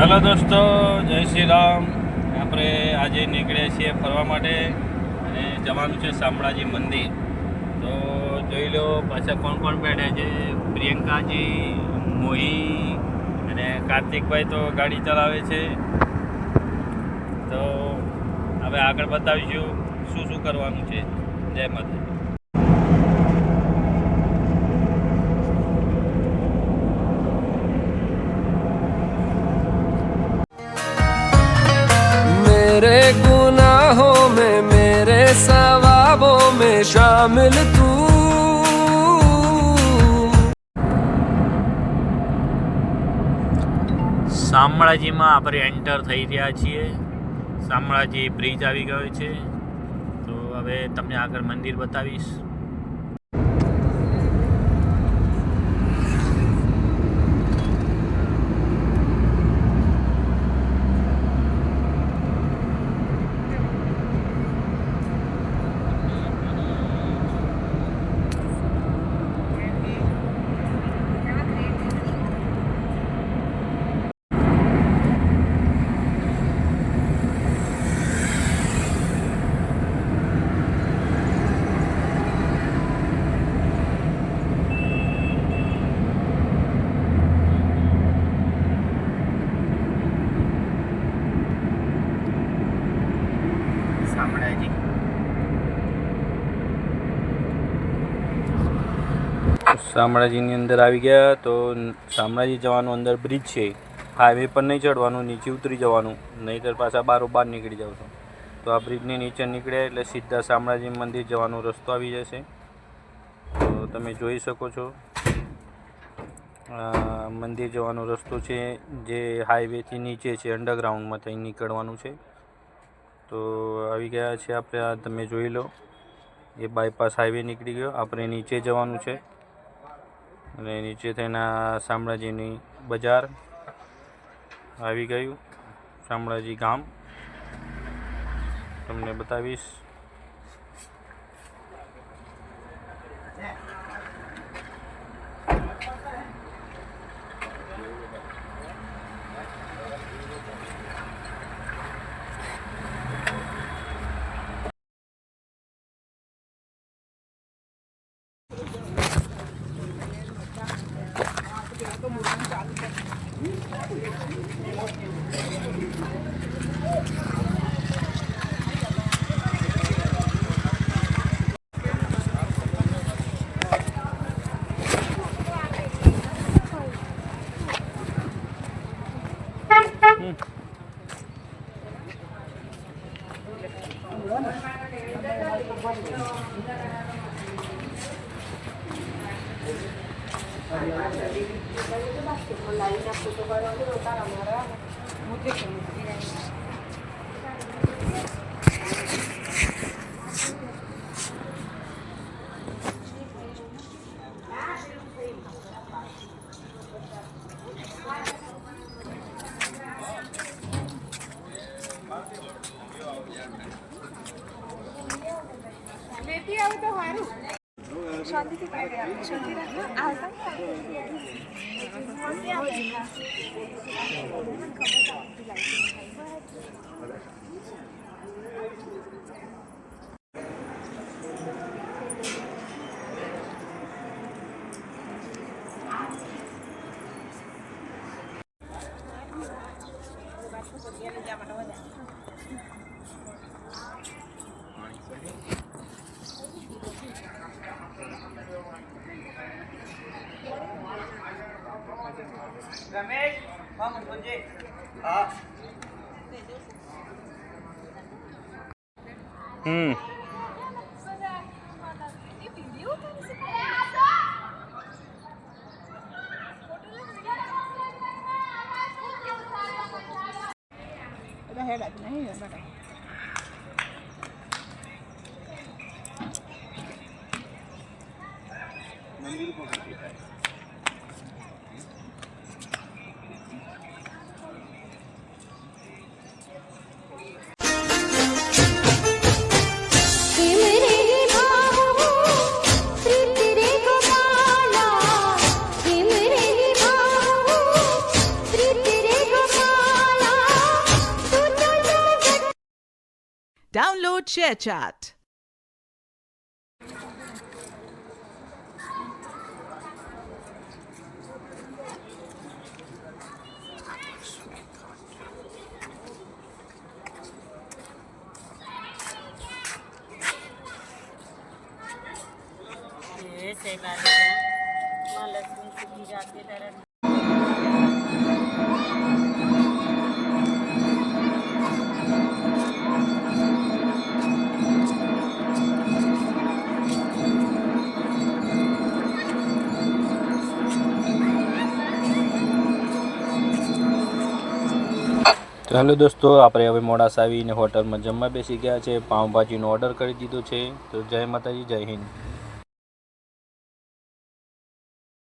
Hello दोस्तों, जय श्री राम। આપણે આજે નીકળ્યા છીએ ફરવા માટે અને જવાનું છે શામળાજી મંદિર। તો જોઈ લો પાછા કોણ કોણ બેઠા છે। પ્રિયંકાજી, મોહી અને કાર્તિકભાઈ તો ગાડી ચલાવે છે। તો હવે આગળ બતાવીશું શું શું કરવાનું છે। જય માતા। मेरे गुनाहों में मेरे सवाबों में शामिल तू। શામળાજીમાં આપણે એન્ટર થઈ રહ્યા છીએ। શામળાજી બ્રિજ આવી ગયો છે। તો હવે તમને આગળ મંદિર બતાવીશ। શામળાજીની અંદર આવી ગયા। તો શામળાજી જવાનું અંદર બ્રિજ છે। હાઈવે પર નહીં ચડવાનું, નીચે ઉતરી જવાનું, નહીંતર પાછા બહાર નીકળી જાવ છો। તો આ બ્રિજની નીચે નીકળ્યા એટલે સીધા શામળાજી મંદિર જવાનો રસ્તો આવી જશે। તો તમે જોઈ શકો છો મંદિર જવાનો રસ્તો છે, જે હાઈવેથી નીચે છે, અંડરગ્રાઉન્ડમાં ત્યાં નીકળવાનું છે। તો આવી ગયા છે આપણે। આ તમે જોઈ લો, એ બાયપાસ હાઈવે નીકળી ગયો। આપણે નીચે જવાનું છે અને નીચે થઈને શામળાજીની બજાર આવી ગયું। શામળાજી ગામ તમને બતાવીશ। रमेश मामून बोलजे हाँ Download ShareChat. ये से माँ लक्ष्मी की जाती तरह તો હેલો દોસ્તો, આપણે હવે મોડાસા આવીને હોટલમાં જમવા બેસી ગયા છે. પાઉંભાજીનો ઓર્ડર કરી દીધો છે. તો જય માતાજી, જય હિન્દ.